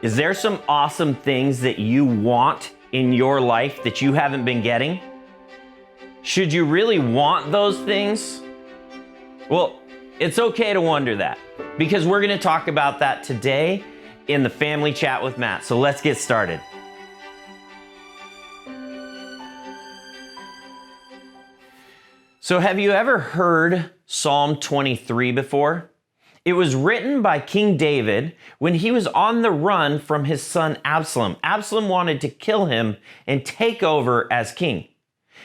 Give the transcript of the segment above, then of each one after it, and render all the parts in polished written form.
Is there some awesome things that you want in your life that you haven't been getting? Should you really want those things? Well, it's okay to wonder that, because we're going to talk about that today in the Family Chat with Matt. So let's get started. So have you ever heard Psalm 23 before? It was written by King David when he was on the run from his son Absalom. Absalom wanted to kill him and take over as king.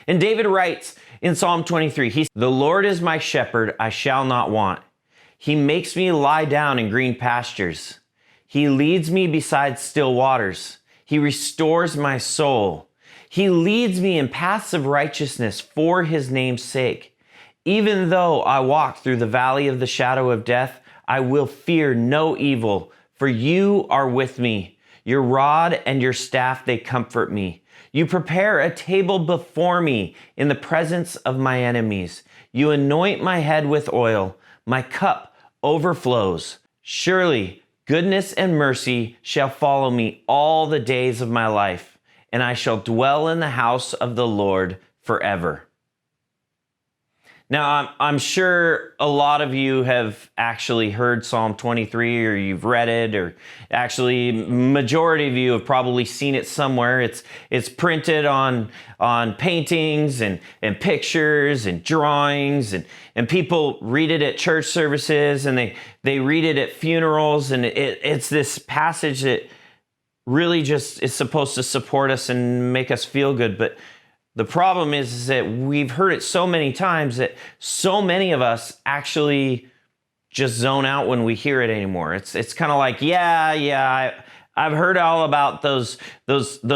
And David writes in Psalm 23, "The Lord is my shepherd, I shall not want. He makes me lie down in green pastures. He leads me beside still waters. He restores my soul. He leads me in paths of righteousness for his name's sake. Even though I walk through the valley of the shadow of death, I will fear no evil, for you are with me. Your rod and your staff, they comfort me. You prepare a table before me in the presence of my enemies. You anoint my head with oil. My cup overflows. Surely goodness and mercy shall follow me all the days of my life, and I shall dwell in the house of the Lord forever." Now, I'm sure a lot of you have actually heard Psalm 23, or you've read it, or actually majority of you have probably seen it somewhere. It's printed on paintings and pictures and drawings, and people read it at church services, and they read it at funerals, and it's this passage that really just is supposed to support us and make us feel good. But the problem is that we've heard it so many times that so many of us actually just zone out when we hear it anymore. It's kind of like, I've heard all about those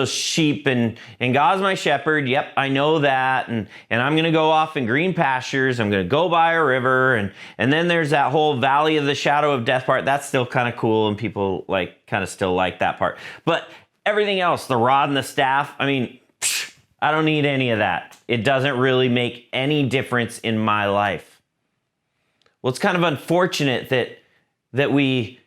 sheep, and God's my shepherd. Yep, I know that. And I'm going to go off in green pastures. I'm going to go by a river. And then there's that whole valley of the shadow of death part. That's still kind of cool, and people kind of still like that part. But everything else, the rod and the staff, I don't need any of that. It doesn't really make any difference in my life. Well, it's kind of unfortunate that we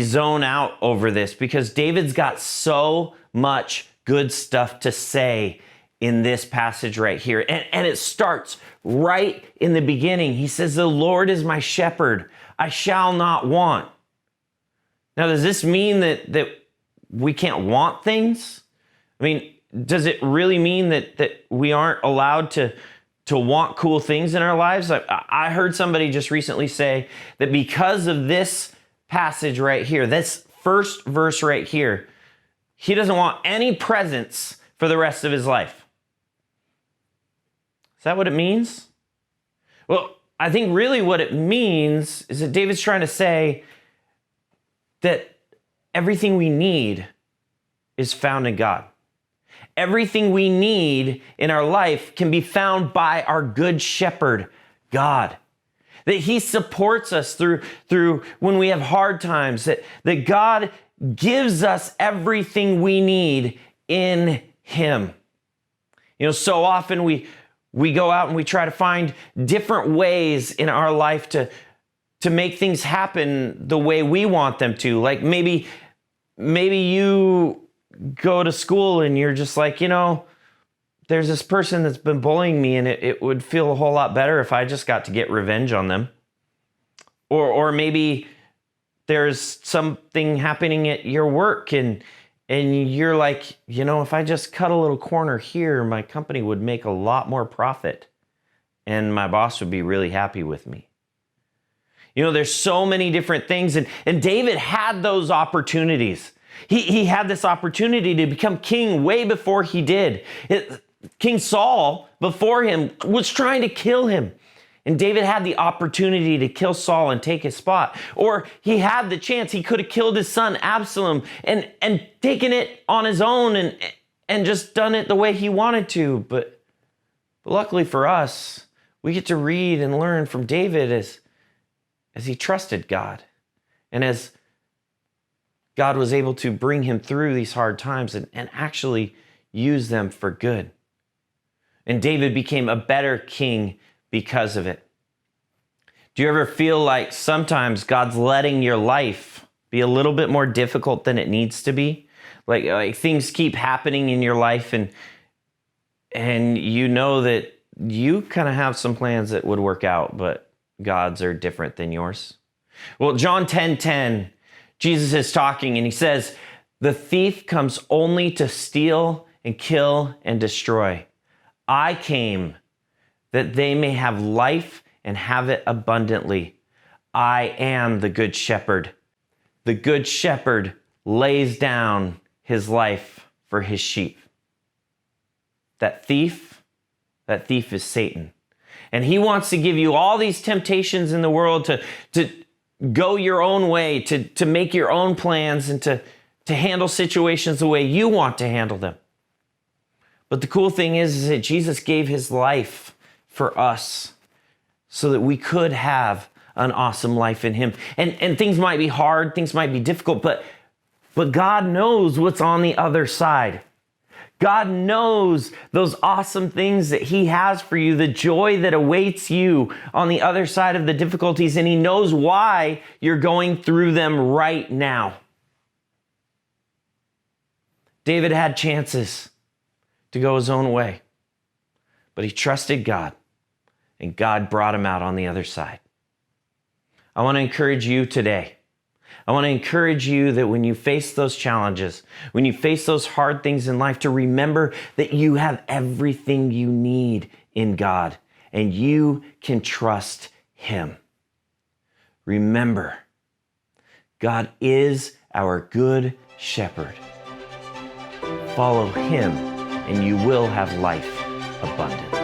zone out over this, because David's got so much good stuff to say in this passage right here. And it starts right in the beginning. He says, "The Lord is my shepherd, I shall not want." Now, does this mean that we can't want things? Does it really mean that we aren't allowed to want cool things in our lives? I heard somebody just recently say that because of this passage right here, this first verse right here, he doesn't want any presents for the rest of his life. Is that what it means? Well, I think really what it means is that David's trying to say that everything we need is found in God. Everything we need in our life can be found by our good shepherd, God. That he supports us through when we have hard times, that God gives us everything we need in him. So often we go out and we try to find different ways in our life to make things happen the way we want them to. Like maybe you go to school and you're just like, there's this person that's been bullying me, and it would feel a whole lot better if I just got to get revenge on them. Or maybe there's something happening at your work and you're like, if I just cut a little corner here, my company would make a lot more profit and my boss would be really happy with me. There's so many different things, and David had those opportunities. He had this opportunity to become king way before he did. King Saul, before him, was trying to kill him. And David had the opportunity to kill Saul and take his spot. Or he had the chance. He could have killed his son Absalom and taken it on his own and just done it the way he wanted to. But luckily for us, we get to read and learn from David as he trusted God. And as God was able to bring him through these hard times and actually use them for good. And David became a better king because of it. Do you ever feel like sometimes God's letting your life be a little bit more difficult than it needs to be. Like things keep happening in your life, and you know that you kind of have some plans that would work out, but God's are different than yours. Well, John 10:10, Jesus is talking and he says, "The thief comes only to steal and kill and destroy. I came that they may have life and have it abundantly. I am the good shepherd. The good shepherd lays down his life for his sheep." That thief is Satan. And he wants to give you all these temptations in the world to go your own way, to make your own plans, and to handle situations the way you want to handle them. But the cool thing is that Jesus gave his life for us so that we could have an awesome life in him. And things might be hard, things might be difficult, but God knows what's on the other side. God knows those awesome things that he has for you, the joy that awaits you on the other side of the difficulties, and he knows why you're going through them right now. David had chances to go his own way, but he trusted God, and God brought him out on the other side. I want to encourage you today. I want to encourage you that when you face those challenges, when you face those hard things in life, to remember that you have everything you need in God and you can trust him. Remember, God is our good shepherd. Follow him and you will have life abundant.